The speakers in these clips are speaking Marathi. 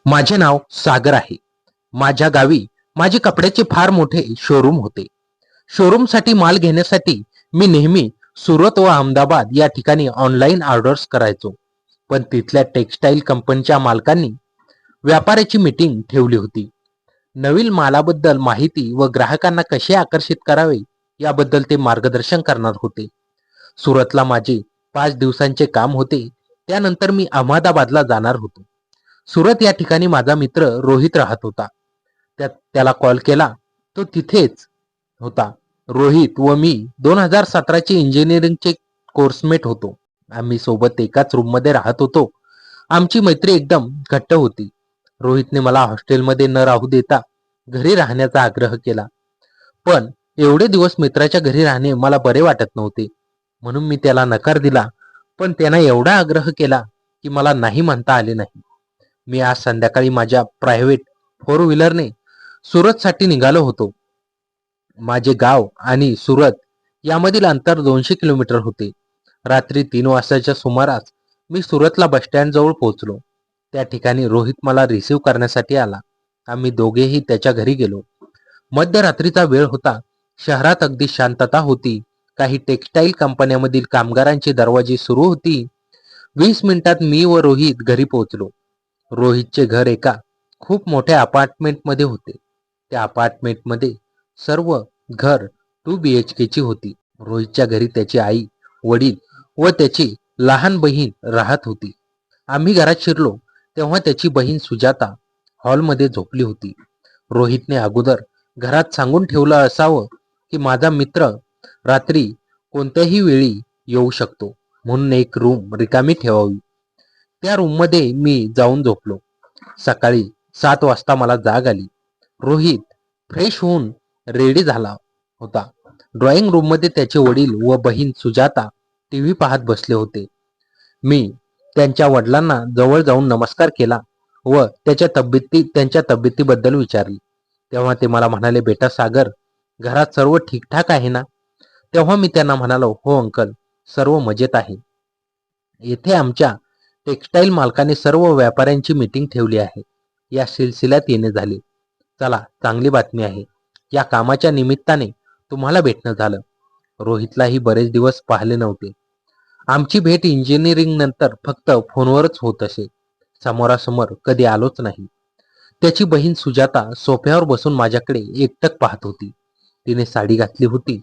माझे नाव सागर आहे. माझ्या गावी माझे कपड्याचे फार मोठे शोरूम होते. शोरूमसाठी माल घेण्यासाठी मी नेहमी सुरत व अहमदाबाद या ठिकाणी ऑनलाईन ऑर्डर्स करायचो. पण तिथल्या टेक्सटाईल कंपनीच्या मालकांनी व्यापाराची मीटिंग ठेवली होती. नवीन मालाबद्दल माहिती व ग्राहकांना कसे आकर्षित करावे याबद्दल ते मार्गदर्शन करणार होते. सुरतला माझे 5 दिवसांचे काम होते. त्यानंतर मी अहमदाबादला जाणार होतो. सुरत या ठिकाणी माझा मित्र रोहित राहत होता. त्याला कॉल केला. तो तिथेच होता. रोहित व मी 2017चे इंजिनिअरिंगचे कोर्समेट होतो. आम्ही सोबत एकाच रूममध्ये राहत होतो. आमची मैत्री एकदम घट्ट होती. रोहितने मला हॉस्टेलमध्ये न राहू देता घरी राहण्याचा आग्रह केला. पण एवढे दिवस मित्राच्या घरी राहणे मला बरे वाटत नव्हते. म्हणून मी त्याला नकार दिला. पण त्याने एवढा आग्रह केला की मला नाही म्हणता आले नाही. मी आज संध्याकाळी माझ्या प्रायव्हेट 4 व्हीलरने सुरतसाठी निघालो होतो. माझे गाव आणि सुरत यामधील अंतर 200 किलोमीटर होते. रात्री 3 वाजताच्या सुमारास मी सुरतला बसस्टँड जवळ पोहोचलो. त्या ठिकाणी रोहित मला रिसीव्ह करण्यासाठी आला. आम्ही दोघेही त्याच्या घरी गेलो. मध्यरात्रीचा वेळ होता. शहरात अगदी शांतता होती. काही टेक्सटाईल कंपन्यांमधील कामगारांची दरवाजे सुरू होती. 20 मिनिटात मी व रोहित घरी पोहोचलो. रोहितचे घर एका खूप मोठ्या अपार्टमेंटमध्ये होते. त्या अपार्टमेंटमध्ये सर्व घर 2 BHK ची होती. रोहितच्या घरी त्याची आई, वडील व त्याची लहान बहीण राहत होती. आम्ही घरात शिरलो तेव्हा त्याची बहीण सुजाता हॉलमध्ये झोपली होती. रोहितने अगोदर घरात सांगून ठेवलं असावं की माझा मित्र रात्री कोणत्याही वेळी येऊ शकतो, म्हणून एक रूम रिकामी ठेवावी. त्या रूममध्ये मी जाऊन झोपलो. सकाळी 7 वाजता मला जाग आली. रोहित फ्रेश होऊन रेडी झाला होता. ड्रॉइंग रूममध्ये त्याचे वडील व बहीण सुजाता टीव्ही पाहत बसले होते. मी त्यांच्या वडिलांना जवळ जाऊन नमस्कार केला व त्यांच्या तब्येतीबद्दल विचारले. तेव्हा ते मला म्हणाले, बेटा सागर, घरात सर्व ठीकठाक आहे ना? तेव्हा मी त्यांना म्हणालो, हो अंकल, सर्व मजेत आहे. येथे आमच्या टेक्सटाईल मालकाने सर्व व्यापाऱ्यांची मीटिंग ठेवली आहे. या सिलसिल्यात येणे झाले. चला, चांगली बातमी आहे. या कामाच्या निमित्ताने तुम्हाला भेटणं झालं. रोहितलाही बरेच दिवस पाहिले नव्हते. आमची भेट इंजिनिअरिंग नंतर फक्त फोनवरच होत असे. समोरासमोर कधी आलोच नाही. त्याची बहीण सुजाता सोफ्यावर बसून माझ्याकडे एकटक पाहत होती. तिने साडी घातली होती.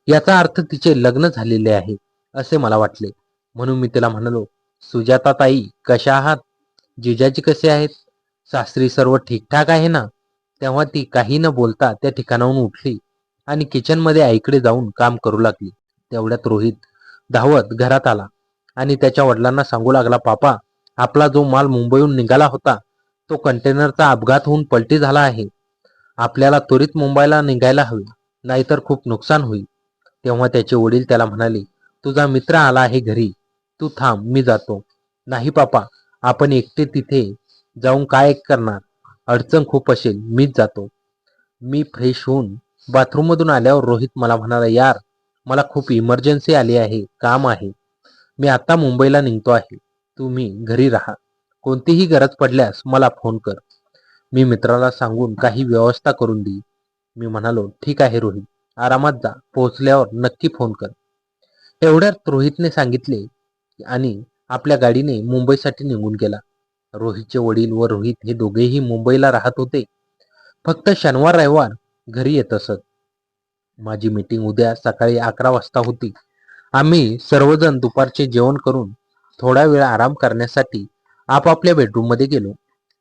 याचा अर्थ तिचे लग्न झालेले आहे असे मला वाटले. म्हणून मी तिला म्हणालो, सुजाता ताई, कशा आहात? जिजाजी कसे आहेत? सासरी सर्व ठीकठाक आहे ना? तेव्हा ती काही न बोलता त्या ठिकाणाहून उठली आणि किचनमध्ये आईकडे जाऊन काम करू लागली. तेवढ्यात रोहित धावत घरात आला आणि त्याच्या वडिलांना सांगू लागला, पापा, आपला जो माल मुंबईहून निघाला होता तो कंटेनरचा अपघात होऊन पलटी झाला आहे. आपल्याला त्वरित मुंबईला निघायला हवे, नाहीतर खूप नुकसान होईल. तेव्हा त्याचे वडील त्याला म्हणाले, तुझा मित्र आला आहे घरी, तू थांब, मी जातो. नाही पापा, आपण एकटे तिथे जाऊन काय करणार? अडचण खूप असेल, मीच जातो. मी फ्रेश होऊन बाथरूममधून आल्यावर रोहित मला म्हणाला, यार, मला खूप इमर्जन्सी आली आहे, काम आहे. मी आता मुंबईला निघतो आहे. तुम्ही घरी राहा. कोणतीही गरज पडल्यास मला फोन कर. मी मित्राला सांगून काही व्यवस्था करून देईन. मी म्हणालो, ठीक आहे रोहित, आरामात जा. पोहोचल्यावर नक्की फोन कर. एवढ्यात रोहितने सांगितले आणि आपल्या गाडीने मुंबईसाठी निघून गेला. रोहितचे वडील व रोहित हे दोघेही मुंबईला राहत होते. फक्त शनिवार रविवार घरी येत असत. माझी मीटिंग उद्या सकाळी 11 वाजता होती. आम्ही सर्वजण दुपारचे जेवण करून थोडा वेळ आराम करण्यासाठी आपापल्या बेडरूममध्ये गेलो.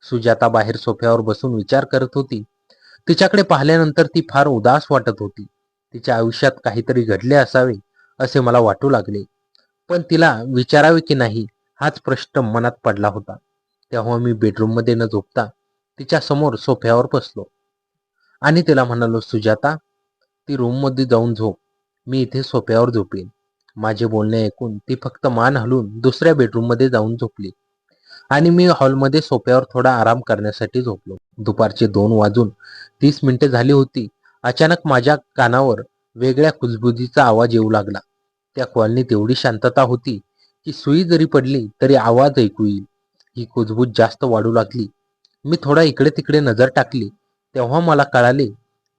सुजाता बाहेर सोफ्यावर बसून विचार करत होती. तिच्याकडे पाहिल्यानंतर ती फार उदास वाटत होती. तिच्या आयुष्यात काहीतरी घडले असावे असे मला वाटू लागले. पण तिला विचारावे की नाही हाच प्रश्न मनात पडला होता. तेव्हा मी बेडरूममध्ये न झोपता तिच्या समोर सोफ्यावर बसलो आणि तिला म्हणालो, सुजाता, ती रूममध्ये जाऊन झोप. मी इथे सोफ्यावर झोपेन. माझे बोलणे ऐकून ती फक्त मान हलवून दुसऱ्या बेडरूममध्ये जाऊन झोपली आणि मी हॉलमध्ये सोफ्यावर थोडा आराम करण्यासाठी झोपलो. दुपारचे 2 वाजून 30 मिनिटे झाली होती. अचानक माझ्या कानावर वेगळ्या कुजबुजीचा आवाज येऊ लागला. त्या कॉलनीत एवढी शांतता होती की सुई जरी पडली तरी आवाज ऐकू येईल. ही कुजबूज जास्त वाढू लागली. मी थोडा इकडे तिकडे नजर टाकली तेव्हा मला कळाले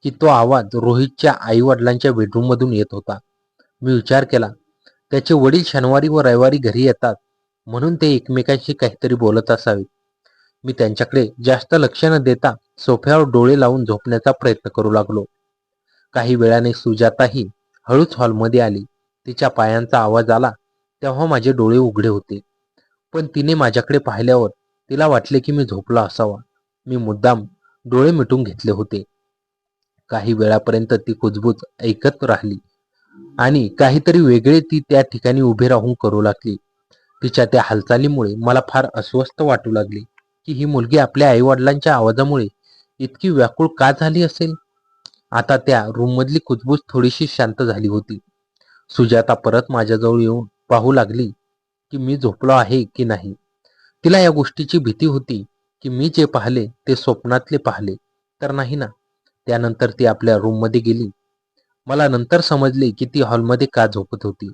की तो आवाज रोहितच्या आई वडिलांच्या बेडरूम मधून येत होता. मी विचार केला, त्याचे वडील शनिवारी व रविवारी घरी येतात म्हणून ते एकमेकांशी काहीतरी बोलत असावेत. मी त्यांच्याकडे जास्त लक्ष न देता सोफ्यावर डोळे लावून झोपण्याचा प्रयत्न करू लागलो. काही वेळाने सुजाताही हळूच हॉलमध्ये आली. तिच्या पायांचा आवाज आला तेव्हा माझे डोळे उघडे होते. पण तिने माझ्याकडे पाहिल्यावर तिला वाटले की मी झोपला असावा. मी मुद्दाम डोळे मिटून घेतले होते. काही वेळापर्यंत ती कुजबूज ऐकत राहिली आणि काहीतरी वेगळे ती त्या ठिकाणी उभे राहून करू लागली. तिच्या त्या हालचालीमुळे मला फार अस्वस्थ वाटू लागले की ही मुलगी आपल्या आई वडिलांच्या आवाजामुळे इतकी व्याकुळ का झाली असेल. आता त्या रूममधली कुजबूज थोडीशी शांत झाली होती. सुजाता परत माझ्याजवळ येऊन पाहू लागली की मी झोपलो आहे की नाही. तिला या गोष्टीची भीती होती की मी जे पाहिले ते स्वप्नातले पाहिले तर नाही ना. त्यानंतर ती आपल्या रूममध्ये गेली. मला नंतर समजले की ती हॉलमध्ये का झोपत होती.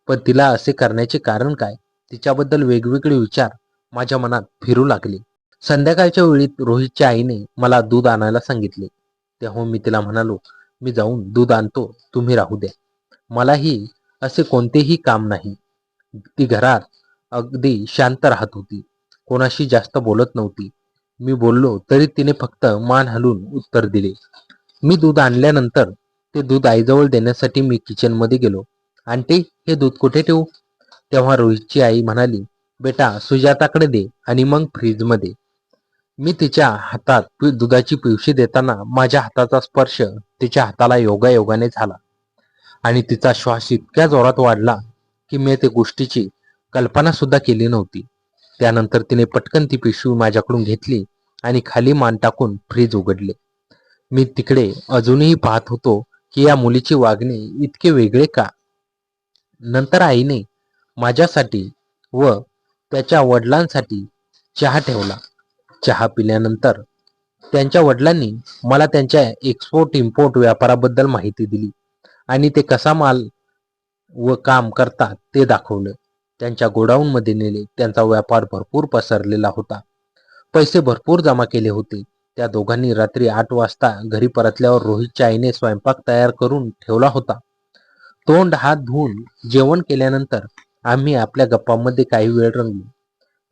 पण तिला असे करण्याचे कारण काय, तिच्याबद्दल वेगवेगळे विचार माझ्या मनात फिरू लागले. संध्याकाळच्या वेळी रोहितच्या आईने मला दूध आणायला सांगितले. तेव्हा मी तिला म्हणालो, मी जाऊन दूध आणतो, तुम्ही राहू द्या. मलाही असे कोणतेही काम नाही. ती घरात अगदी शांत राहत होती, कोणाशी जास्त बोलत नव्हती. मी बोललो तरी तिने फक्त मान हलवून उत्तर दिले. मी दूध आणल्यानंतर ते दूध आईजवळ देण्यासाठी मी किचनमध्ये गेलो. आंटी, हे दूध कुठे ठेवू? तेव्हा रोहितची आई म्हणाली, बेटा सुजाताकडे दे आणि मग फ्रीजमध्ये. मी तिच्या हातात दुधाची पिवशी देताना माझ्या हाताचा स्पर्श तिच्या हाताला योगायोगाने झाला आणि तिचा श्वास इतक्या जोरात वाढला की मी त्या गोष्टीची कल्पना सुद्धा केली नव्हती. त्यानंतर तिने पटकन ती पिशवी माझ्याकडून घेतली आणि खाली मान टाकून फ्रीज उघडले. मी तिकडे अजूनही पाहत होतो की या मुलीचे वागणे इतके वेगळे का. नंतर आईने माझ्यासाठी व त्याच्या वडिलांसाठी चहा ठेवला. चहा पिल्यानंतर त्यांच्या वडिलांनी मला त्यांच्या एक्सपोर्ट इम्पोर्ट व्यापाराबद्दल माहिती दिली आणि ते कसा माल व काम करतात ते दाखवलं. त्यांच्या गोडाऊनमध्ये नेले. त्यांचा व्यापार भरपूर पसरलेला होता. पैसे भरपूर जमा केले होते. त्या दोघांनी रात्री 8 वाजता घरी परतल्यावर रोहितच्या आईने स्वयंपाक तयार करून ठेवला होता. तोंड हात धुवून जेवण केल्यानंतर आम्ही आपल्या गप्पांमध्ये काही वेळ रंगलो.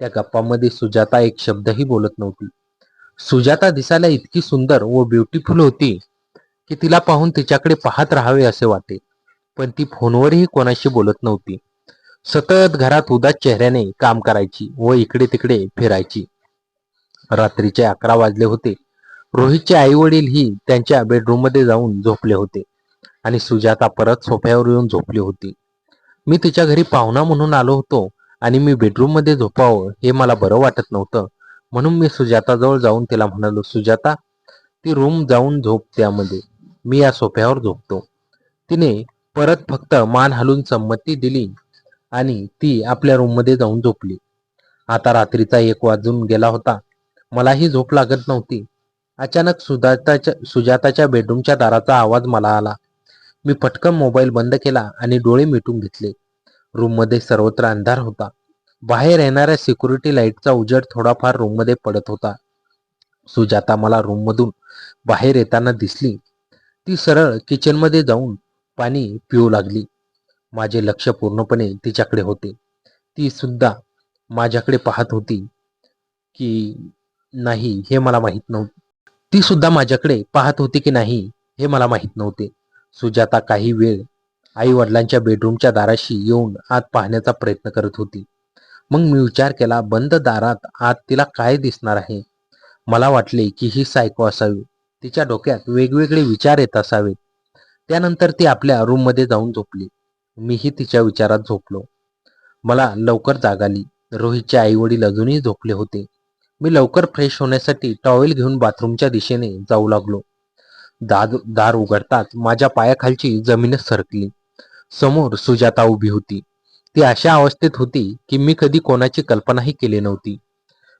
त्या गप्पांमध्ये सुजाता एक शब्दही बोलत नव्हती. सुजाता दिसायला इतकी सुंदर व ब्युटिफुल होती की तिला पाहून तिच्याकडे पाहत राहावे असे वाटे. पण ती फोनवरही कोणाशी बोलत नव्हती. सतत घरात उदास चेहऱ्याने काम करायची व इकडे तिकडे फिरायची. रात्रीचे 11 वाजले होते. रोहितचे आई वडील ही त्यांच्या बेडरूम मध्ये जाऊन झोपले होते आणि सुजाता परत सोफ्यावर येऊन झोपली होती. मी तिच्या घरी पाहुणा म्हणून आलो होतो आणि मी बेडरूम मध्ये झोपावं हे मला बरं वाटत नव्हतं. म्हणून मी सुजाताजवळ जाऊन तिला म्हणालो, सुजाता, ती रूम जाऊन झोप त्यामध्ये, मी या सोफ्यावर झोपतो. तिने परत फक्त मान हलवून संमती दिली आणि ती आपल्या रूममध्ये जाऊन झोपली. आता रात्रीचा 1 वाजून गेला होता. मलाही झोप लागत नव्हती. अचानक सुजाताच्या बेडरूमच्या दाराचा आवाज मला आला. मी पटकन मोबाईल बंद केला आणि डोळे मिटून घेतले. रूममध्ये सर्वत्र अंधार होता. बाहेर येणाऱ्या सिक्युरिटी लाईटचा उजेड थोडाफार रूममध्ये पडत होता. सुजाता मला रूममधून बाहेर येताना दिसली. ती सरळ किचनमध्ये जाऊन पाणी पिऊ लागली. माझे लक्ष पूर्णपणे तिच्याकडे होते. ती सुद्धा माझ्याकडे पाहत होती की नाही हे मला माहित नव्हते. ती सुद्धा माझ्याकडे पाहत होती की नाही हे मला माहित नव्हते. सुजाता काही वेळ आई वडिलांच्या बेडरूमच्या दाराशी येऊन आत पाहण्याचा प्रयत्न करत होती. मग मी विचार केला, बंद दारात आत तिला काय दिसणार आहे. मला वाटले की ही सायको असावी. तिच्या डोक्यात वेगवेगळे विचार येत असावेत. त्यानंतर ती आपल्या रूममध्ये जाऊन झोपली. मीही तिच्या विचारात झोपलो. मला लवकर जाग आली. रोहितचे आई वडील अजूनही झोपले होते. मी लवकर फ्रेश होण्यासाठी टॉवेल घेऊन बाथरूमच्या दिशेने जाऊ लागलो. दार उघडताच माझ्या पायाखालची जमीनच सरकली. समोर सुजाता उभी होती. ती अशा अवस्थेत होती की मी कधी कोणाची कल्पनाही केली नव्हती.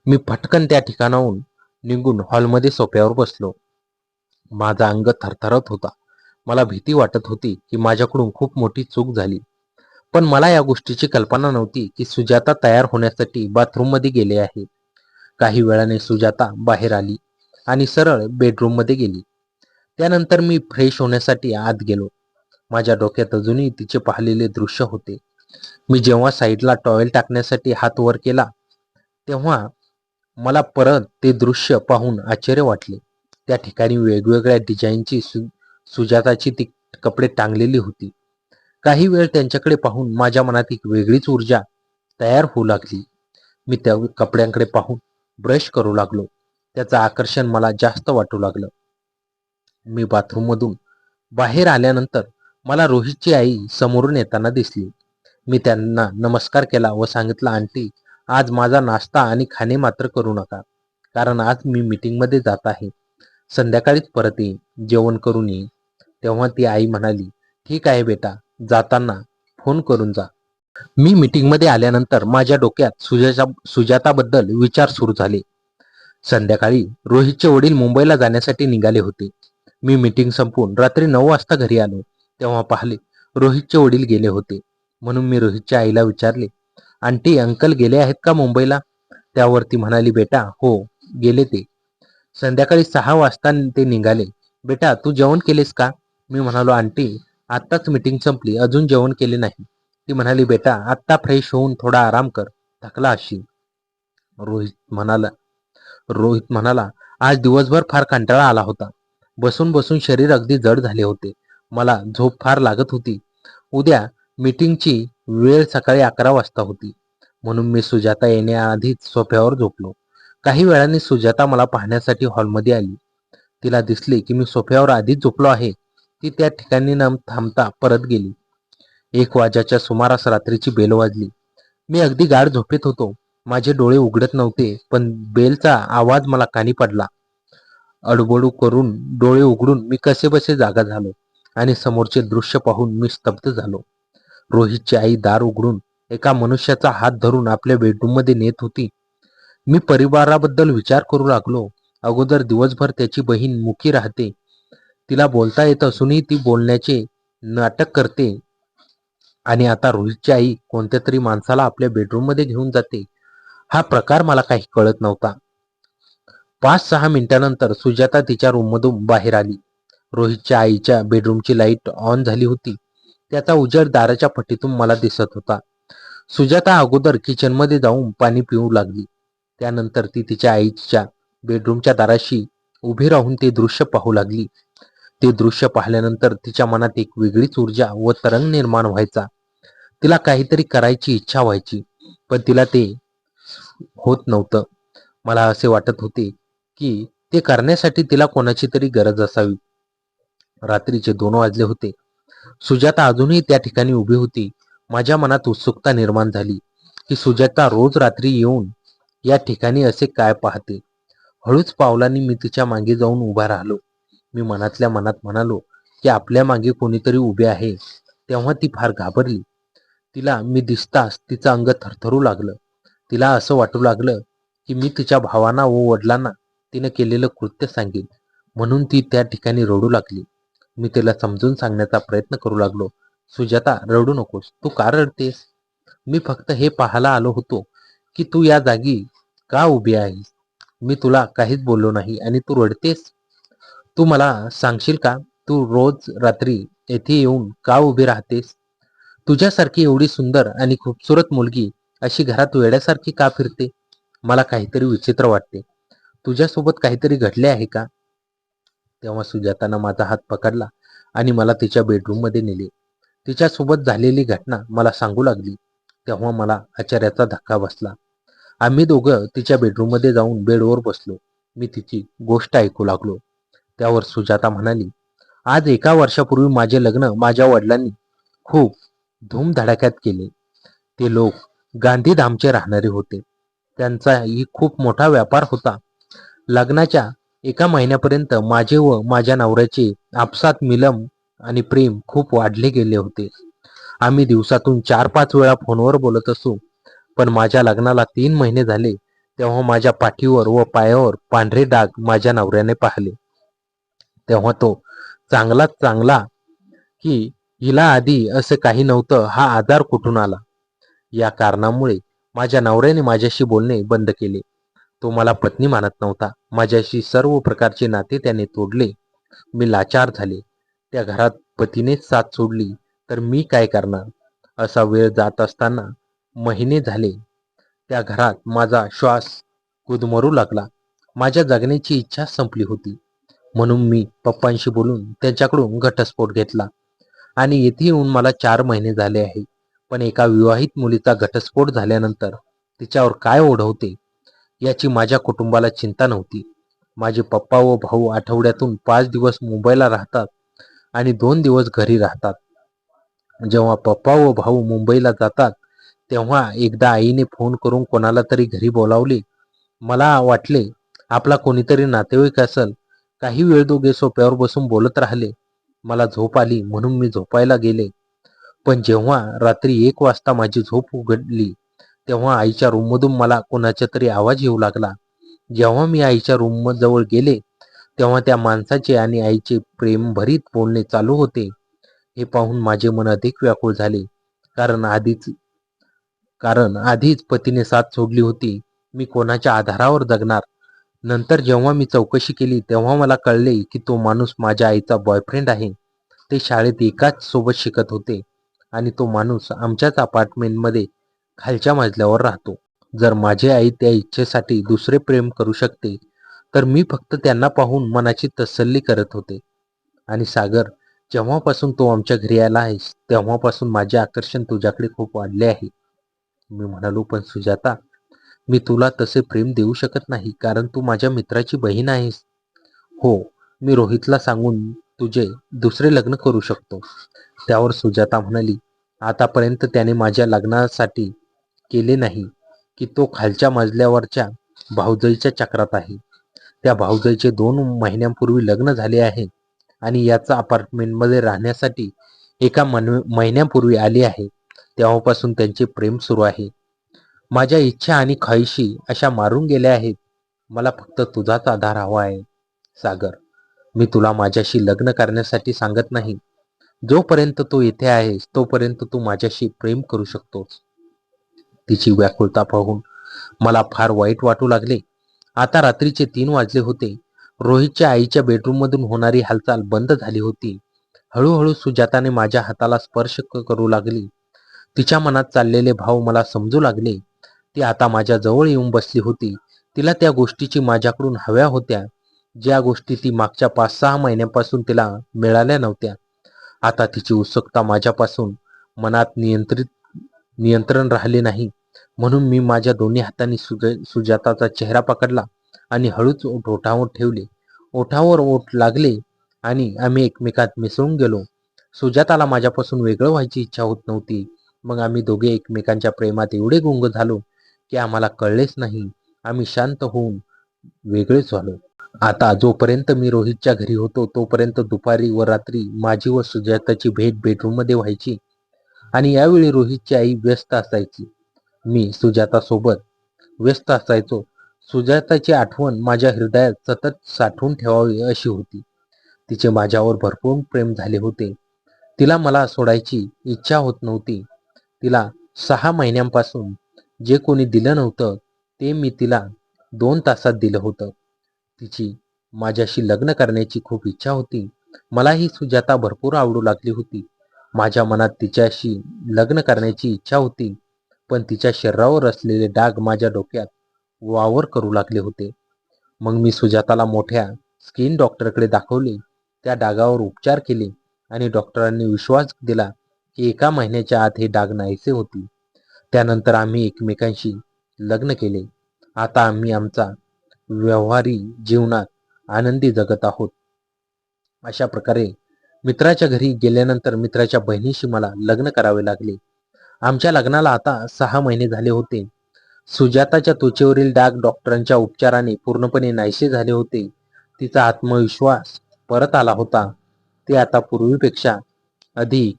मी फटकन त्या ठिकाणाहून निघून हॉलमध्ये सोफ्यावर बसलो. माझा अंग थरथरत होता. मला भीती वाटत होती की माझ्याकडून खूप मोठी चूक झाली. पण मला या गोष्टीची कल्पना नव्हती की सुजाता तयार होण्यासाठी बाथरूम मध्ये गेले आहे. काही वेळाने सुजाता बाहेर आली आणि सरळ बेडरूम मध्ये गेली. त्यानंतर मी फ्रेश होण्यासाठी आत गेलो. माझ्या डोक्यात अजूनही तिचे पाहिलेले दृश्य होते. मी जेव्हा साईडला टॉवेल टाकण्यासाठी हात वर केला तेव्हा मला परत ते दृश्य पाहून आश्चर्य वाटले. त्या ठिकाणी वेगवेगळ्या डिझाईनची सुजाताची ती कपडे टांगलेली होती. काही वेळ त्यांच्याकडे पाहून माझ्या मनात एक वेगळीच ऊर्जा तयार होऊ लागली. मी त्या कपड्यांकडे पाहून ब्रश करू लागलो. त्याचं आकर्षण मला जास्त वाटू लागलं. मी बाथरूम मधून बाहेर आल्यानंतर मला रोहितची आई समोरून येताना दिसली. मी त्यांना नमस्कार केला व सांगितलं, आंटी, आज माझा नाश्ता आणि खाणे मात्र करू नका, कारण आज मी मीटिंग मध्ये जात आहे. संध्याकाळीच परत येईन, जेवण करून येईन. तेव्हा ती आई म्हणाली, ठीक आहे बेटा, जाताना फोन करून जा. मी मीटिंग मध्ये आल्यानंतर माझ्या डोक्यात सुजाताबद्दल विचार सुरू झाले. संध्याकाळी रोहितचे वडील मुंबईला जाण्यासाठी निघाले होते. मी मीटिंग संपवून रात्री 9 वाजता घरी आलो तेव्हा पाहिले रोहितचे वडील गेले होते. म्हणून मी रोहितच्या आईला विचारले, आंटी, अंकल गेले आहेत का मुंबईला? त्यावर ती म्हणाली, बेटा, हो, गेले ते. संध्याकाळी 6 वाजता ते निघाले. बेटा, तू जेवण केलेस का? मी म्हणालो, आंटी, आत्ताच मीटिंग संपली, अजून जेवण केले नाही. ती म्हणाली, बेटा, आत्ता फ्रेश होऊन थोडा आराम कर, थकला असशील. रोहित म्हणाला, आज दिवसभर फार कंटाळा आला होता. बसून बसून शरीर अगदी जड झाले होते. मला झोप फार लागत होती. उद्या मीटिंगची वेळ सकाळी 11 वाजता होती. म्हणून मी सुजाता येण्याआधीच सोफ्यावर झोपलो. काही वेळाने सुजाता मला पाहण्यासाठी हॉलमध्ये आली. तिला दिसले की मी सोफ्यावर आधीच झोपलो आहे. ती त्या ठिकाणी न थांबता परत गेली. 1 वाजेच्या सुमारास रात्रीची बेल वाजली. मी अगदी गाढ झोपेत होतो. माझे डोळे उघडत नव्हते, पण बेलचा आवाज मला कानी पडला. अडबडू करून डोळे उघडून मी कसेबसे जागा झालो आणि समोरचे दृश्य पाहून मी स्तब्ध झालो. रोहितची आई दार उघडून एका मनुष्याचा हात धरून आपल्या बेडरूम मध्ये नेत होती. मी परिवाराबद्दल विचार करू लागलो. अगोदर दिवसभर त्याची बहीण मुकी राहते. तिला बोलता येत असूनही ती बोलण्याचे नाटक करते, आणि आता रोहितची आई कोणत्या तरी माणसाला आपल्या बेडरूम मध्ये घेऊन जाते. हा प्रकार मला काही कळत नव्हता. 5-6 मिनिटांनंतर सुजाता तिच्या रूममधून बाहेर आली. रोहितच्या आईच्या बेडरूमची लाईट ऑन झाली होती. त्याचा उजेड दाराच्या फटीतून मला दिसत होता. सुजाता अगोदर किचनमध्ये जाऊन पाणी पिऊ लागली. त्यानंतर ती तिच्या आईच्या बेडरूमच्या दाराशी उभी राहून ते दृश्य पाहू लागली. ते दृश्य पाहिल्यानंतर तिच्या मनात एक वेगळीच ऊर्जा व तरंग निर्माण व्हायचा. तिला काहीतरी करायची इच्छा व्हायची, पण तिला ते होत नव्हतं. मला असे वाटत होते की ते करण्यासाठी तिला कोणाची तरी गरज असावी. रात्रीचे 2 वाजले होते. सुजाता अजूनही त्या ठिकाणी उभी होती. माझ्या मनात उत्सुकता निर्माण झाली की सुजाता रोज रात्री येऊन या ठिकाणी असे काय पाहते. हळूच पावलांनी मी तिच्या मागे जाऊन उभा राहिलो. मी मनातल्या मनात म्हणालो की आपल्या मागे कोणीतरी उभे आहे. तेव्हा ती फार घाबरली. तिला मी दिसताच तिचं अंग थरथरू लागलं. तिला असं वाटू लागलं की मी तिच्या भावांना व वडिलांना तिने केलेलं कृत्य सांगेन. म्हणून ती त्या ठिकाणी रडू लागली. मी तिला समजून सांगण्याचा प्रयत्न करू लागलो. सुजाता, रडू नकोस. तू का रडतेस? मी फक्त हे पाहायला आलो होतो की तू या जागी का उभी आहेस. मी तुला काहीच बोललो नाही आणि तू रडतेस. तू मला सांगशील का, तू रोज रात्री येथे येऊन का उभी राहतेस? तुझ्यासारखी एवढी सुंदर आणि खूपसूरत मुलगी अशी घरात वेड्यासारखी का फिरते? मला काहीतरी विचित्र वाटते. तुझ्यासोबत काहीतरी घडले आहे का? तेव्हा सुजातानं माझा हात पकडला आणि मला तिच्या बेडरूम मध्ये नेले. तिच्यासोबत झालेली घटना मला सांगू लागली. तेव्हा मला आश्चर्याचा धक्का बसला. आम्ही दोघं तिच्या बेडरूम मध्ये जाऊन बेडवर बसलो. मी तिची गोष्ट ऐकू लागलो. त्यावर सुजाता म्हणाली, आज 1 वर्षापूर्वी माझे लग्न माझ्या वडिलांनी खूप धूमधडाक्यात केले. ते लोक गांधीधामचे राहणारे होते. त्यांचाही खूप मोठा व्यापार होता. लग्नाच्या 1 महिन्यापर्यंत माझे व माझ्या नवऱ्याचे आपसात मिलन आणि प्रेम खूप वाढले गेले होते. आम्ही दिवसातून 4-5 वेळा फोनवर बोलत असू. पण माझ्या लग्नाला 3 महिने झाले तेव्हा माझ्या पाठीवर व पायावर पांढरे डाग माझ्या नवऱ्याने पाहिले. तेव्हा तो चांगला की हिला आधी असं काही नव्हतं, हा आजार कुठून आला. या कारणामुळे माझ्या नवऱ्याने माझ्याशी बोलणे बंद केले. तो मला पत्नी मानत नव्हता. माझ्याशी सर्व प्रकारचे नाते त्याने तोडले. मी लाचार झाले. त्या घरात पतीनेच साथ सोडली तर मी काय करणार? असा वेळ जात असताना महिने झाले. त्या घरात माझा श्वास गुदमरू लागला. माझ्या जगण्याची इच्छा संपली होती. म्हणून मी पप्पांशी बोलून त्यांच्याकडून घटस्फोट घेतला आणि येथे येऊन मला 4 महिने झाले आहे. पण एका विवाहित मुलीचा घटस्फोट झाल्यानंतर तिच्यावर काय ओढवते याची माझ्या कुटुंबाला चिंता नव्हती. माझे पप्पा व भाऊ आठवड्यातून 5 दिवस मुंबईला राहतात आणि 2 दिवस घरी राहतात. जेव्हा पप्पा व भाऊ मुंबईला जातात तेव्हा एकदा आईने फोन करून कोणाला तरी घरी बोलावले. मला वाटले आपला कोणीतरी नातेवाईक असेल. काही वेळ दोघे सोफ्यावर बसून बोलत राहिले. मला झोप आली म्हणून मी झोपायला गेले. पण जेव्हा रात्री 1 वाजता माझी झोप उघडली तेव्हा आईच्या रूममधून मला कोणाचा तरी आवाज येऊ लागला. जेव्हा मी आईच्या रूम जवळ गेले तेव्हा त्या माणसाचे आणि आईचे प्रेमभरीत बोलणे चालू होते. हे पाहून माझे मन अधिक व्याकुळ झाले. कारण आधीच पतीने साथ सोडली होती. मी कोणाच्या आधारावर जगणार? नंतर जेव्हा मी चौकशी केली तेव्हा मला कळले की तो माणूस माझ्या आईचा बॉयफ्रेंड आहे. ते शाळेत एकाच सोबत शिकत होते आणि तो माणूस आमच्याच अपार्टमेंटमध्ये खालच्या मजल्यावर राहतो. जर माझी आई त्या इच्छेसाठी दुसरे प्रेम करू शकते तर मी फक्त त्यांना पाहून मनाची तसल्ली करत होते. आणि सागर, जेव्हापासून तो आमच्या घरी आला आहेस तेव्हापासून माझे आकर्षण तुझ्याकडे खूप वाढले आहे. मी म्हणालो, पण सुजाता, मी तुला तसे प्रेम देऊ शकत नाही कारण तू माझ्या मित्राची बहीण आहेस. हो, मी रोहितला सांगून तुझे दुसरे लग्न करू शकतो. त्यावर सुजाता म्हणाली, आतापर्यंत त्याने माझ्या लग्नासाठी केले नाही की तो खालच्या मजल्यावरच्या भाऊजाईच्या चक्रात आहे. त्या भाऊजाईचे 2 महिन्यांपूर्वी लग्न झाले आहे आणि याचा अपार्टमेंटमध्ये राहण्यासाठी एका महिन्यापूर्वी आली आहे. तेव्हापासून त्यांचे प्रेम सुरू आहे. माझ्या इच्छा आणि ख्वाहिशी अशा मारून गेल्या आहेत. मला फक्त तुझाच आधार हवा आहे. सागर, मी तुला माझ्याशी लग्न करण्यासाठी सांगत नाही. जोपर्यंत तू येथे आहेस तोपर्यंत तू माझ्याशी प्रेम करू शकतोस. तिची व्याकुळता पाहून मला फार वाईट वाटू लागले. आता रात्रीचे 3 वाजले होते. रोहितच्या आईच्या बेडरूममधून होणारी हालचाल बंद झाली होती. हळूहळू सुजाताने माझ्या हाताला स्पर्श करू लागली. तिच्या मनात चाललेले भाव मला समजू लागले. ती आता माझ्या जवळ येऊन बसली होती. तिला त्या गोष्टीची माझ्याकडून हव्या होत्या, ज्या गोष्टी ती मागच्या 5-6 महिन्यांपासून तिला मिळाल्या नव्हत्या. आता तिची उत्सुकता माझ्यापासून मनात नियंत्रण राहिले नाही. म्हणून मी माझ्या दोन्ही हातांनी सुजाताचा चेहरा पकडला आणि हळूच ओठावर ठेवले. ओठावर ओठ लागले आणि आम्ही एकमेकात मिसळून गेलो. सुजाताला माझ्यापासून वेगळं व्हायची इच्छा होत नव्हती. मग आम्ही दोघे एकमेकांच्या प्रेमात एवढे गुंग झालो की आम्हाला कळलेच नाही. आम्ही शांत होऊन वेगळेच झालो. आता जोपर्यंत मी रोहितच्या घरी होतो तोपर्यंत दुपारी व रात्री माझी व सुजाताची भेट बेडरूममध्ये व्हायची आणि यावेळी रोहितची आई व्यस्त असायची. मी सुजातासोबत व्यस्त असायचो. सुजाताची आठवण माझ्या हृदयात सतत साठवून ठेवावी अशी होती. तिचे माझ्यावर भरपूर प्रेम झाले होते. तिला मला सोडायची इच्छा होत नव्हती. तिला 6 महिन्यांपासून जे कोणी दिलं नव्हतं ते मी तिला 2 तासात दिलं होतं. तिची माझ्याशी लग्न करण्याची खूप इच्छा होती. मलाही सुजाता भरपूर आवडू लागली होती. माझ्या मनात तिच्याशी लग्न करण्याची इच्छा होती, पण तिच्या शरीरावर असलेले डाग माझ्या डोक्यात वावर करू लागले होते. मग मी सुजाताला मोठ्या स्किन डॉक्टरकडे दाखवले. त्या डागावर उपचार केले आणि डॉक्टरांनी विश्वास दिला की 1 महिन्याच्या आत हे डाग नाहीसे होतील. त्यानंतर आम्ही एकमेकांशी लग्न केले. आता आम्ही आमचा व्यवहारी जीवनात आनंदी जगत आहोत. अशा प्रकारे मित्राच्या घरी गेल्यानंतर मित्राच्या बहिणीशी मला लग्न करावे लागले. आमच्या लग्नाला आता 6 महिने झाले होते. सुजाताच्या त्वचेवरील डाग डॉक्टरांच्या उपचाराने पूर्णपणे नाहीसे झाले होते. तिचा आत्मविश्वास परत आला होता. ती आता पूर्वीपेक्षा अधिक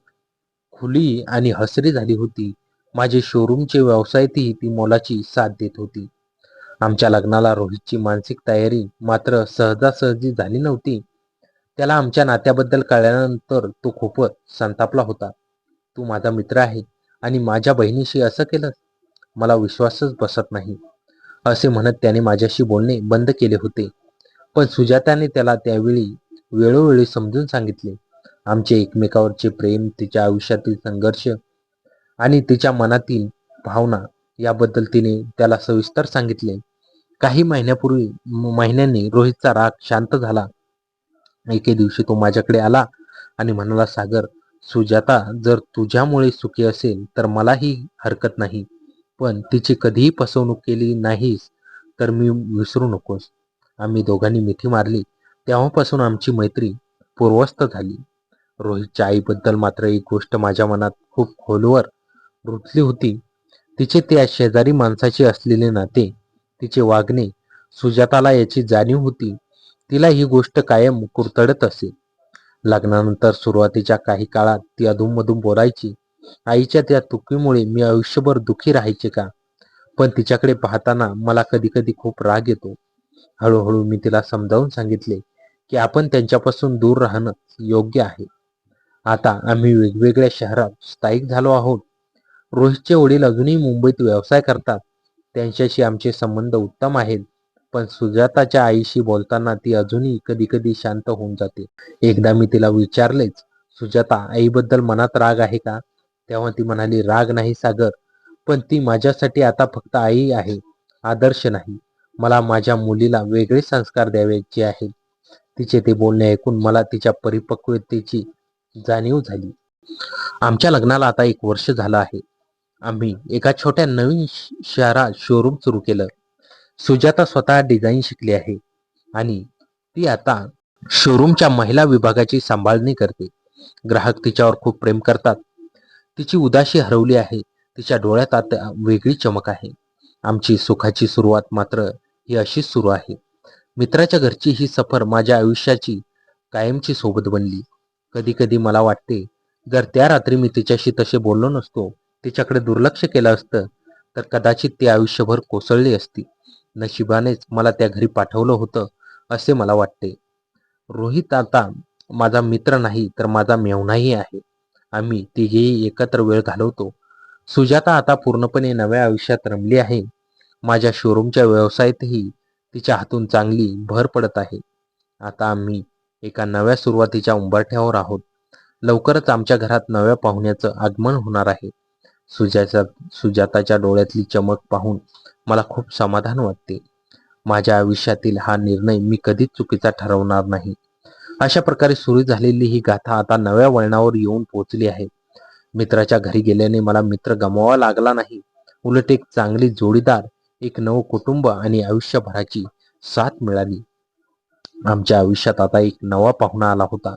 खुली आणि हसरी झाली होती. माझे शोरूमचे व्यवसायातही ती मोलाची साथ देत होती. आमच्या लग्नाला रोहितची मानसिक तयारी मात्र सहजासहजी झाली नव्हती. त्याला आमच्या नात्याबद्दल कळल्यानंतर तो खूपच संतापला होता. तू माझा मित्र आहे आणि माझ्या बहिणीशी असं केलं? मला विश्वासच बसत नाही. असे म्हणत त्याने माझ्याशी बोलणे बंद केले होते. पण सुजाताने त्याला त्यावेळी वेळोवेळी समजून सांगितले. आमचे एकमेकावरचे प्रेम, तिच्या आयुष्यातील संघर्ष आणि तिच्या मनातील भावना याबद्दल तिने त्याला सविस्तर सांगितले. काही महिन्यांनी रोहितचा राग शांत झाला. एके दिवशी तो माझ्याकडे आला आणि म्हणाला, सागर, सुजाता जर तुझ्यामुळे सुखी असेल तर मलाही हरकत नाही, पण तिची कधीही फसवणूक केली नाहीस तर मी विसरू नकोस. आम्ही दोघांनी मिठी मारली. तेव्हापासून आमची मैत्री पूर्वस्त झाली. रोहितच्या आईबद्दल मात्र एक गोष्ट माझ्या मनात खूप खोलवर रुतली होती. तिचे त्या शेजारी माणसाचे असलेले नाते, तिचे वागणे. सुजाताला याची जाणीव होती. तिला ही गोष्ट कायम कुरतडत असे. लग्नानंतर सुरुवातीच्या काही काळात ती अधूनमधून बोलायची, आईच्या त्या चुकीमुळे मी आयुष्यभर दुखी राहायचे का. पण तिच्याकडे पाहताना मला कधी कधी खूप राग येतो. हळूहळू मी तिला समजावून सांगितले की आपण त्यांच्यापासून दूर राहणं योग्य आहे. आता आम्ही वेगवेगळ्या शहरात स्थायिक झालो आहोत. रोहितचे वडील अजूनही मुंबईत व्यवसाय करतात. त्यांच्याशी आमचे संबंध उत्तम आहेत. पण सुजाताच्या आईशी बोलताना ती अजूनही कधी कधी शांत होऊन जाते. एकदा मी तिला विचारलेच, सुजाता, आईबद्दल मनात राग आहे का? तेव्हा ती म्हणाली, राग नाही सागर, पण ती माझ्यासाठी आता फक्त आई आहे, आदर्श नाही. मला माझ्या मुलीला वेगळे संस्कार द्यायचे आहेत. तिचे ते बोलणे ऐकून मला तिच्या परिपक्वतेची जाणीव झाली. आमच्या लग्नाला आता 1 वर्ष झालं आहे. आम्ही एका छोट्या नवीन शहरात शोरूम सुरू केलं. सुजाता स्वतः डिझाईन शिकली आहे आणि ती आता शोरूमच्या महिला विभागाची सांभाळणी करते. ग्राहक तिच्यावर खूप प्रेम करतात. तिची उदासी हरवली आहे. तिच्या डोळ्यात आता वेगळी चमक आहे. आमची सुखाची सुरुवात मात्र ही अशीच सुरू आहे. मित्राच्या घरची ही सफर माझ्या आयुष्याची कायमची सोबत बनली. कधी कधी मला वाटते, जर त्या रात्री मी तिच्याशी तसे बोललो नसतो, तिच्याकडे दुर्लक्ष केलं असतं, तर कदाचित ती आयुष्यभर कोसळली असती. नशिबानेच मला त्या घरी पाठवलं होतं असे मला वाटते. रोहित आता माझा मित्र नाही तर माझा मेव्हणाही आहे. आम्ही तिघेही एकत्र वेळ घालवतो. सुजाता आता पूर्णपणे नव्या आयुष्यात रमली आहे. माझ्या शोरूमच्या व्यवसायातही तिच्या हातून चांगली भर पडत आहे. आता आम्ही एका नव्या सुरुवातीच्या उंबरठ्यावर आहोत. लवकरच आमच्या घरात नव्या पाहुण्याचं आगमन होणार आहे. सुजाताच्या डोळ्यातली चमक पाहून मला खूप समाधान वाटते. माझ्या आयुष्यातील हा निर्णय मी कधीच चुकीचा ठरवणार नाही. अशा प्रकारे सुरू झालेली ही गाथा आता नव्या वळणावर येऊन पोहोचली आहे. मित्राच्या घरी गेल्याने मला मित्र गमवावा लागला नाही. उलट एक चांगली जोडीदार, एक नवं कुटुंब आणि आयुष्यभराची साथ मिळाली. आमच्या आयुष्यात आता एक नवा पाहुणा आला होता.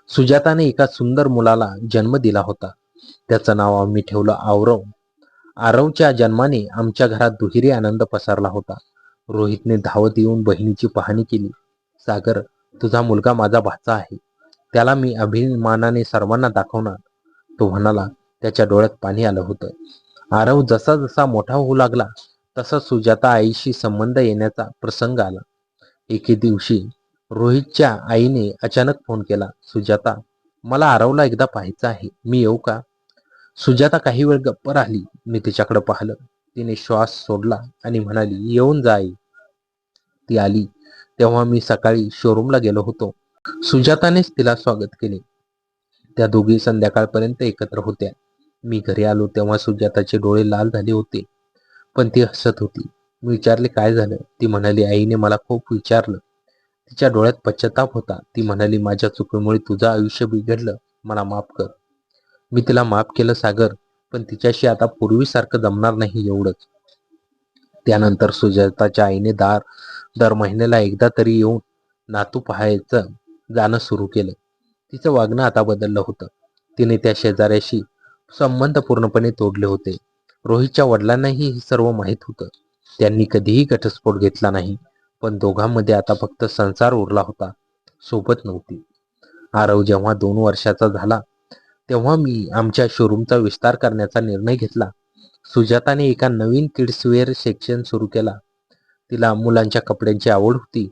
सुजाताने एका सुंदर मुलाला जन्म दिला होता. त्याचं नाव आम्ही ठेवलं आरव. आरवच्या जन्माने आमच्या घरात दुहेरी आनंद पसरला होता. रोहितने धावत येऊन बहिणीची पाहणी केली. सागर, तुझा मुलगा माझा भाचा आहे. त्याला मी अभिमानाने सर्वांना दाखवणार, तो म्हणाला. त्याच्या डोळ्यात पाणी आलं होतं. आरव जसा जसा मोठा होऊ लागला तसा सुजाता आईशी संबंध येण्याचा प्रसंग आला. एके दिवशी रोहितच्या आईने अचानक फोन केला. सुजाता, मला आरवला एकदा पाहायचं आहे, मी येऊ का? सुजाता काही वेळ गप्प राहिली. मी तिच्याकडे पाहिलं. तिने श्वास सोडला आणि म्हणाली, येऊन जा आई. ती आली तेव्हा मी सकाळी शोरूमला गेलो होतो. सुजातानेच तिला स्वागत केले. त्या दोघी संध्याकाळपर्यंत एकत्र होत्या. मी घरी आलो तेव्हा सुजाताचे डोळे लाल झाले होते, पण ती हसत होती. मी विचारले, काय झालं? ती म्हणाली, आईने मला खूप विचारलं. तिच्या डोळ्यात पश्चाताप होता. ती म्हणाली, माझ्या चुकीमुळे तुझं आयुष्य बिघडलं, मला माफ कर. मी तिला माफ केलं सागर, पण तिच्याशी आता पूर्वीसारखं जमणार नाही, एवढंच. त्यानंतर सुजाताच्या आईने दर महिन्याला एकदा तरी येऊन नातू पाहायचं जाणं सुरू केलं. तिचं वागणं आता बदललं होतं. तिने त्या शेजाऱ्याशी संबंध पूर्णपणे तोडले होते. रोहितच्या वडिलांनाही हे सर्व माहीत होतं. त्यांनी कधीही घटस्फोट घेतला नाही, पण दोघांमध्ये आता फक्त संसार उरला होता, सोबत नव्हती. आरव जेव्हा 2 वर्षाचा झाला तेव्हा मी आमच्या शोरूमचा विस्तार करण्याचा निर्णय घेतला. सुजाताने एका नवीन किड्सवेअर सेक्शन सुरू केला. तिला मुलांच्या कपड्यांची आवड होती.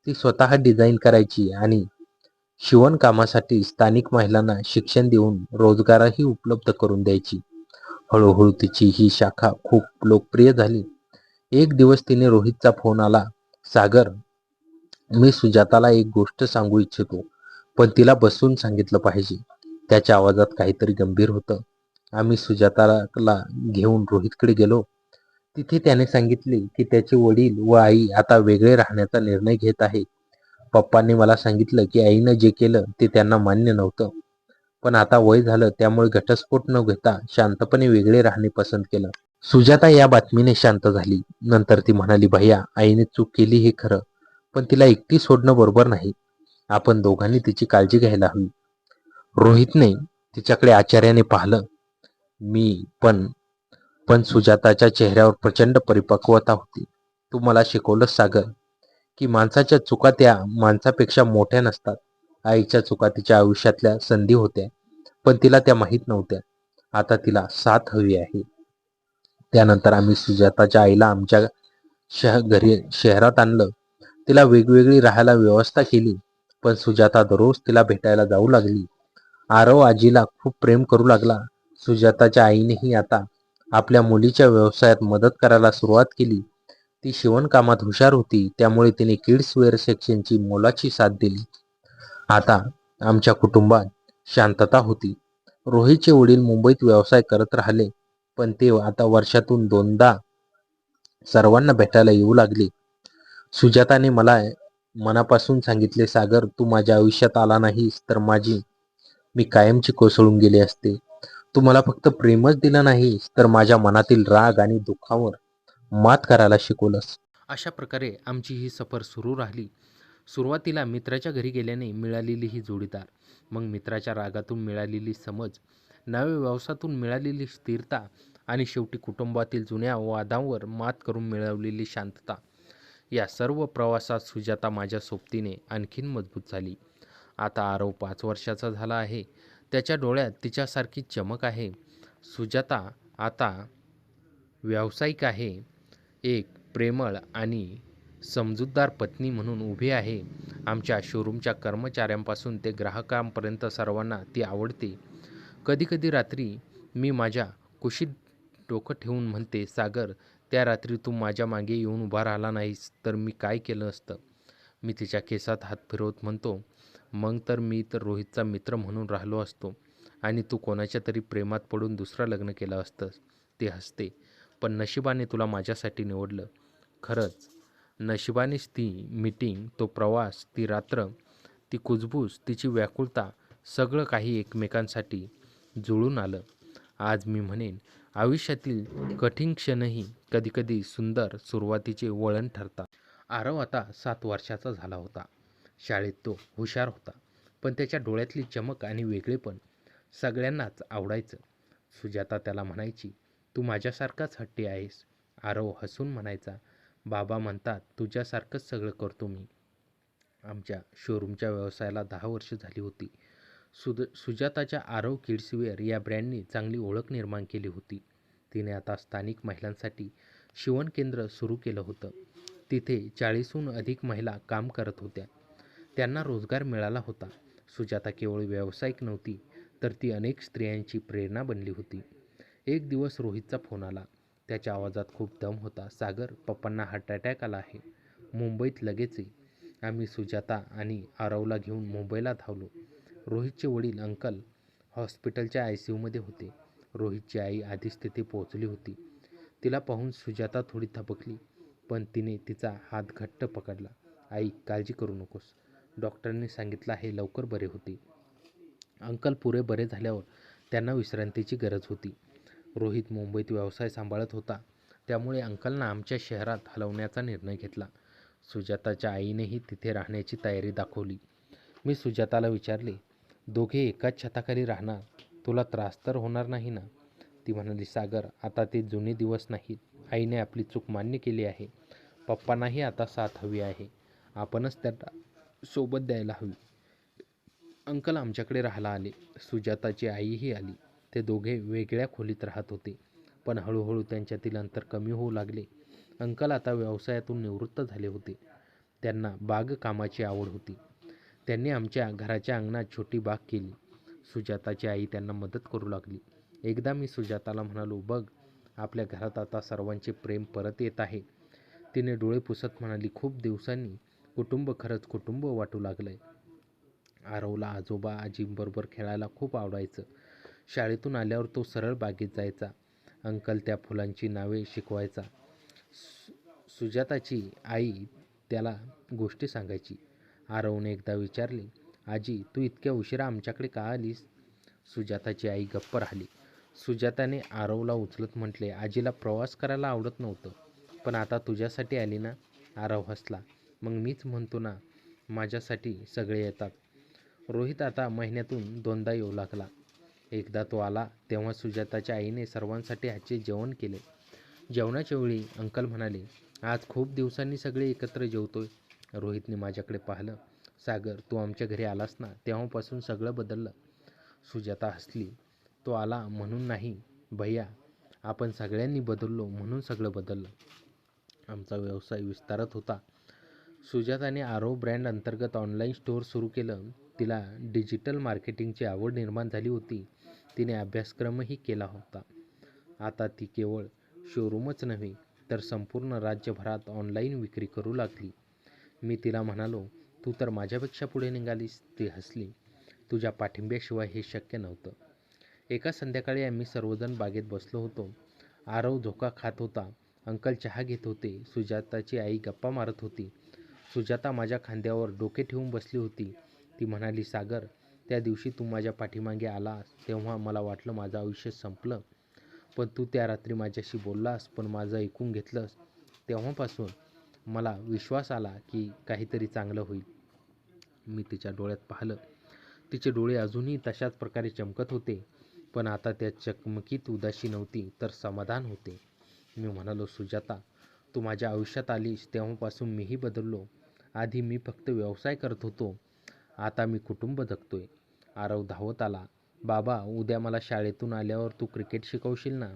ती स्वतः डिझाईन करायची आणि शिवणकामासाठी स्थानिक महिलांना शिक्षण देऊन रोजगारही उपलब्ध करून द्यायची. हळूहळू तिची ही शाखा खूप लोकप्रिय झाली. एक दिवस तिने रोहितचा फोन आला. सागर, मी सुजाताला एक गोष्ट सांगू इच्छितो, पण तिला बसून सांगितलं पाहिजे. त्याच्या आवाजात काहीतरी गंभीर होतं. आम्ही सुजाताला घेऊन रोहितकडे गेलो. तिथे त्याने सांगितले की त्याचे वडील व आई आता वेगळे राहण्याचा निर्णय घेत आहे. पप्पांनी मला सांगितलं की आईनं जे केलं ते त्यांना मान्य नव्हतं, पण आता वय झालं त्यामुळे घटस्फोट न घेता शांतपणे वेगळे राहणे पसंत केलं. सुजाता या बातमीने शांत झाली. नंतर ती म्हणाली, भैया, आईने चूक केली हे खरं, पण तिला एकटी सोडणं बरोबर नाही. आपण दोघांनी तिची काळजी घ्यायला हवी. रोहितने तिच्याकडे आश्चर्याने पाहिलं. मी पण पण सुजाताच्या चेहऱ्यावर प्रचंड परिपक्वता होती. तू मला शिकवलंस सागर, की माणसाच्या चुका त्या माणसापेक्षा मोठ्या नसतात. आईच्या चुका तिच्या आयुष्यातल्या संधी होत्या, पण तिला त्या माहीत नव्हत्या. आता तिला साथ हवी आहे. त्यानंतर आम्ही सुजाताच्या आईला आमच्या शहरात आणलं. तिला वेगवेगळी राहायला व्यवस्था केली, पण सुजाता दररोज तिला भेटायला जाऊ लागली. आरव आजीला खूप प्रेम करू लागला. सुजाताच्या आईनेही आता आपल्या मुलीच्या व्यवसायात मदत करायला सुरुवात केली. ती शिवणकामात हुशार होती, त्यामुळे तिने किड्स वेअर सेक्शनची मोलाची साथ दिली. आता आमच्या कुटुंबात शांतता होती. रोहितचे वडील मुंबईत व्यवसाय करत राहिले, पण ते आता वर्षातून 2दा सर्वांना भेटायला येऊ लागले. सुजाताने मला मनापासून सांगितले, सागर, तू माझ्या आयुष्यात आला नाहीस तर मी कायमची कोसळून गेले असते. तू मला फक्त प्रेमच दिलं नाहीस, तर माझ्या मनातील राग आणि दुःखावर मात करायला शिकवलंस. अशा प्रकारे आमची ही सफर सुरू राहिली. सुरुवातीला मित्राच्या घरी गेल्याने मिळालेली ही जोडीदार, मग मित्राच्या रागातून मिळालेली समज, नव्या व्यवसायातून मिळालेली स्थिरता आणि शेवटी कुटुंबातील जुन्या वादांवर मात करून मिळवलेली शांतता. या सर्व प्रवासात सुजाता माझ्या सोबतीने आणखीन मजबूत झाली. आता आरव 5 वर्षाचा झाला आहे. त्याच्या डोळ्यात तिच्यासारखी चमक आहे. सुजाता आता व्यावसायिक आहे. एक प्रेमळ आणि समजूतदार पत्नी म्हणून उभी आहे. आमच्या शोरूमच्या कर्मचाऱ्यांपासून ते ग्राहकांपर्यंत सर्वांना ती आवडते. कधीकधी रात्री मी माझ्या कुशीत डोकं ठेवून म्हणते, सागर, त्या रात्री तू माझ्या मागे येऊन उभा राहिला नाहीस तर मी काय केलं असतं. मी तिच्या केसात हात फिरवत म्हणतो, मग मी तर रोहितचा मित्र म्हणून राहिलो असतो आणि तू कोणाच्या तरी प्रेमात पडून दुसरं लग्न केलं असतंस. ती हसते, पण नशिबाने तुला माझ्यासाठी निवडलं. खरंच, नशिबानेच ती मीटिंग, तो प्रवास, ती रात्र, ती कुजबूज, तिची व्याकुळता, सगळं काही एकमेकांसाठी जुळून आलं. आज मी म्हणेन, आयुष्यातील कठीण क्षणही कधीकधी सुंदर सुरुवातीचे वळण ठरतात. आरव आता 7 वर्षाचा झाला होता. शाळेत तो हुशार होता, पण त्याच्या डोळ्यातली चमक आणि वेगळेपण सगळ्यांनाच आवडायचं. सुजाता त्याला म्हणायची, तू माझ्यासारखाच हट्टी आहेस. आरव हसून म्हणायचा, बाबा म्हणतात तुझ्यासारखंच सगळं करतो मी. आमच्या शोरूमच्या व्यवसायाला 10 वर्ष झाली होती. सुजाताच्या आरव किड्सवेअर या ब्रँडने चांगली ओळख निर्माण केली होती. तिने आता स्थानिक महिलांसाठी शिवण केंद्र सुरू केलं होतं. तिथे 40हून अधिक महिला काम करत होत्या. त्यांना रोजगार मिळाला होता. सुजाता केवळ व्यावसायिक नव्हती, तर ती अनेक स्त्रियांची प्रेरणा बनली होती. एक दिवस रोहितचा फोन आला. त्याच्या आवाजात खूप दम होता. सागर, पप्पांना हार्ट अटॅक आला आहे. मुंबईत लगेच ये. आम्ही सुजाता आणि आरवला घेऊन मुंबईला धावलो. रोहितचे वडील अंकल हॉस्पिटलच्या ICUमध्ये होते. रोहितची आई आधीच तिथे पोहोचली होती. तिला पाहून सुजाता थोडी थबकली, पण तिने तिचा हात घट्ट पकडला. आई, काळजी करू नकोस. डॉक्टरांनी सांगितलं आहे लवकर बरे होतील. अंकल पुरे बरे झाल्यावर त्यांना विश्रांतीची गरज होती. रोहित मुंबईत व्यवसाय सांभाळत होता, त्यामुळे अंकलना आमच्या शहरात हलवण्याचा निर्णय घेतला. सुजाताच्या आईनेही तिथे राहण्याची तयारी दाखवली. मी सुजाताला विचारले, दोघे एकाच छताखाली राहणार, तुला त्रास तर होणार नाही ना? ती म्हणाली, सागर, आता ते जुने दिवस नाहीत. आईने आपली चूक मान्य केली आहे. पप्पांनाही आता साथ हवी आहे. आपणच त्यांना सोबत द्यायला हवी. अंकल आमच्याकडे राहायला आले. सुजाताची आईही आली. ते दोघे वेगळ्या खोलीत राहत होते, पण हळूहळू त्यांच्यातील अंतर कमी होऊ लागले. अंकल आता व्यवसायातून निवृत्त झाले होते. त्यांना बागकामाची आवड होती. त्यांनी आमच्या घराच्या अंगणात छोटी बाग केली. सुजाताची आई त्यांना मदत करू लागली. एकदा मी सुजाताला म्हणालो, बघ, आपल्या घरात आता सर्वांचे प्रेम परत येत आहे. तिने डोळे पुसत म्हणाली, खूप दिवसांनी कुटुंब खरंच कुटुंब वाटू लागलंय. आरवला आजोबा आजींबरोबर खेळायला खूप आवडायचं. शाळेतून आल्यावर तो सरळ बागेत जायचा. अंकल त्या फुलांची नावे शिकवायचा. सुजाताची आई त्याला गोष्टी सांगायची. आरवने एकदा विचारले, आजी तू इतक्या उशिरा आमच्याकडे का आलीस? सुजाताची आई गप्प राहिली. सुजाताने आरवला उचलत म्हटले, आजीला प्रवास करायला आवडत नव्हतं, पण आता तुझ्यासाठी आली ना. आरव हसला. मग मीच म्हणतो ना, माझ्यासाठी सगळे येतात. रोहित आता महिन्यातून 2दा येऊ लागला. एकदा तो आला तेव्हा सुजाताच्या आईने सर्वांसाठी हातचे जेवण केले. जेवणाच्या वेळी अंकल म्हणाले, आज खूप दिवसांनी सगळे एकत्र जेवतोय. रोहितने माझ्याकडे पाहिलं. सागर तू आमच्या घरी आलास ना तेव्हापासून सगळं बदललं. सुजाता हसली. तो आला म्हणून नाही भैया, आपण सगळ्यांनी बदललो म्हणून सगळं बदललं. आमचा व्यवसाय विस्तारत होता. सुजाताने आरव ब्रँड अंतर्गत ऑनलाईन स्टोअर सुरू केलं. तिला डिजिटल मार्केटिंगची आवड निर्माण झाली होती. तिने अभ्यासक्रमही केला होता. आता ती केवळ शोरूमच नव्हे तर संपूर्ण राज्यभरात ऑनलाईन विक्री करू लागली. मी तिला म्हणालो, तू तर माझ्यापेक्षा पुढे निघालीस. ती हसली. तुझ्या पाठिंब्याशिवाय हे शक्य नव्हतं. एका संध्याकाळी आम्ही सर्वजण बागेत बसलो होतो. आरव झोका खात होता. अंकल चहा घेत होते. सुजाताची आई गप्पा मारत होती. सुजाता माझ्या खांद्यावर डोके ठेवून बसली होती. ती म्हणाली, सागर त्या दिवशी तू माझ्या पाठीमागे आलास तेव्हा मला वाटलं माझं आयुष्य संपलं. पण तू त्या रात्री माझ्याशी बोललास, पण माझं ऐकून घेतलंस. तेव्हापासून मला विश्वास आला की काहीतरी चांगलं होईल. मी तिच्या डोळ्यात पाहिलं. तिचे डोळे अजूनही तशाच प्रकारे चमकत होते, पण आता त्या चकमकीत उदासी नव्हती तर समाधान होते. मी म्हणालो, सुजाता तू माझ्या आयुष्यात आलीस तेव्हापासून मीही बदललो. आधी मी फक्त व्यवसाय करत होतो, आता मी कुटुंब जगतोय. आरव धावत आला. बाबा उद्या मला शाळेतून आल्यावर तू क्रिकेट शिकवशील ना?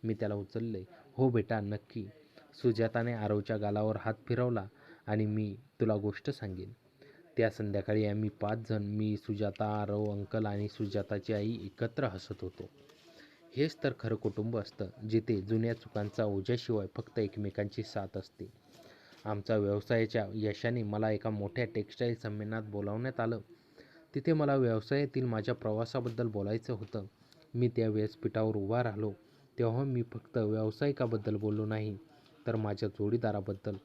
मी त्याला उचलले. हो बेटा, नक्की. सुजाताने आरवच्या गालावर हात फिरवला आणि मी तुला गोष्ट सांगेन. त्या संध्याकाळी आम्ही 5 जण, मी, सुजाता, आरव, अंकल आणि सुजाताची आई एकत्र हसत होतो. हेच तर खरं कुटुंब असतं, जिथे जुन्या चुकांचा ओझ्याशिवाय फक्त एकमेकांची साथ असते. आमच्या व्यवसायाच्या यशाने मला एका मोठ्या टेक्स्टाईल संमेलनात बोलावण्यात आलं. तिथे मला व्यवसायातील माझ्या प्रवासाबद्दल बोलायचं होतं. मी त्या व्यासपीठावर उभा राहिलो तेव्हा मी फक्त व्यावसायिकाबद्दल बोललो नाही, तर माझ्या जोडीदाराबद्दल,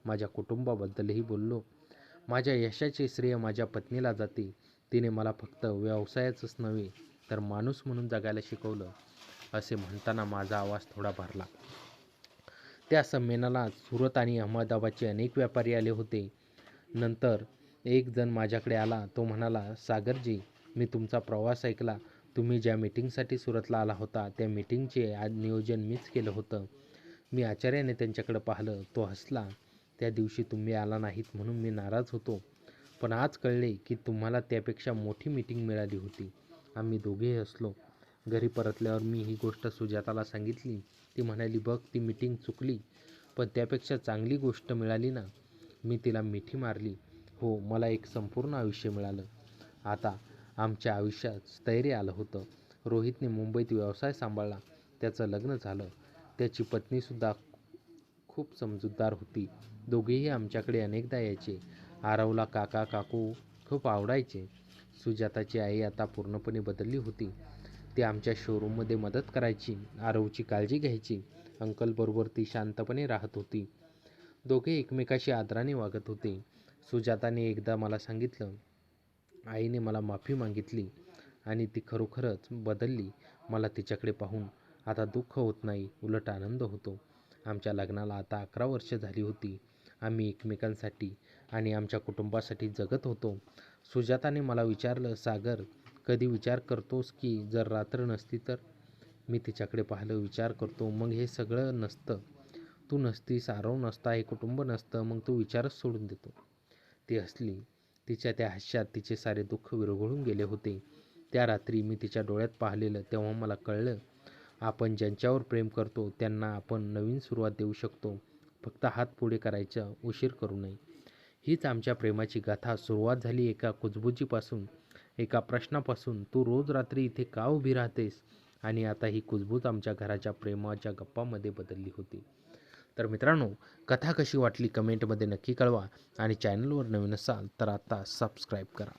माझ्या कुटुंबाबद्दलही बोललो. माझ्या यशाचे श्रेय माझ्या पत्नीला जाते. तिने मला फक्त व्यवसायाचंच नव्हे तर माणूस म्हणून जगायला शिकवलं. असे म्हणताना माझा आवाज थोडा भरला. त्या संमेलनात सुरत आणि अहमदाबादचे अनेक व्यापारी आले होते. नंतर एक जण माझ्याकडे आला. तो म्हणाला, सागरजी मी तुमचा प्रवास ऐकला. तुम्ही ज्या मीटिंगसाठी सुरतला आला होता त्या मीटिंगचे नियोजन मीच केलं होतं. मी आश्चर्याने त्यांच्याकडे पाहिलं. तो हसला. त्या दिवशी तुम्ही आला नाहीत म्हणून मी नाराज होतो, पण आज कळले की तुम्हाला त्यापेक्षा मोठी मीटिंग मिळाली होती. आम्ही दोघेही हसलो. घरी परतल्यावर मी ही गोष्ट सुजाताला सांगितली. ती म्हणाली, बघ ती मीटिंग चुकली, पण त्यापेक्षा चांगली गोष्ट मिळाली ना. मी तिला मिठी मारली. हो, मला एक संपूर्ण आयुष्य मिळालं. आता आमच्या आयुष्यात स्थैर्य आलं होतं. रोहितने मुंबईत व्यवसाय सांभाळला. त्याचं लग्न झालं. त्याची पत्नीसुद्धा खूप समजूतदार होती. दोघेही आमच्याकडे अनेकदा यायचे. आरवला काका काकू खूप आवडायचे. सुजाताची आई आता पूर्णपणे बदलली होती. ती आमच्या शोरूममध्ये मदत करायची, आरवची काळजी घ्यायची. अंकलबरोबर ती शांतपणे राहत होती. दोघे एकमेकाशी आदराने वागत होते. सुजाताने एकदा मला सांगितलं, आईने मला माफी मागितली आणि ती खरोखरच बदलली. मला तिच्याकडे पाहून आता दुःख होत नाही, उलट आनंद होतो. आमच्या लग्नाला आता 11 वर्ष झाली होती. आम्ही एकमेकांसाठी आणि आमच्या कुटुंबासाठी जगत होतो. सुजाताने मला विचारलं, सागर कधी विचार करतोस की जर रात्र नसती तर? मी तिच्याकडे पाहिलं. विचार करतो, मग हे सगळं नसतं. तू नसतीस, आरव नसता, हे कुटुंब नसतं, मग तू विचारच सोडून देतो. ती हसली. तिच्या त्या हास्यात तिचे सारे दुःख विरघळून गेले होते. त्या रात्री मी तिच्या डोळ्यात पाहिलेलं तेव्हा मला कळलं, आपण ज्यांच्यावर प्रेम करतो त्यांना आपण नवीन सुरुवात देऊ शकतो. फक्त हात पुढे करायचा उशीर करू नये. हीच आमच्या प्रेमाची गाथा. सुरुवात झाली एका कुजबुजीपासून, एका प्रश्नापासून, तू रोज रात्री इथे का उभी राहतेस? आणि आता ही कुजबूज आमच्या घराच्या प्रेमाच्या गप्पांमध्ये बदलली होती. तर मित्रांनो, कथा कशी वाटली कमेंटमध्ये नक्की कळवा आणि चॅनलवर नवीन असाल तर आता सबस्क्राईब करा.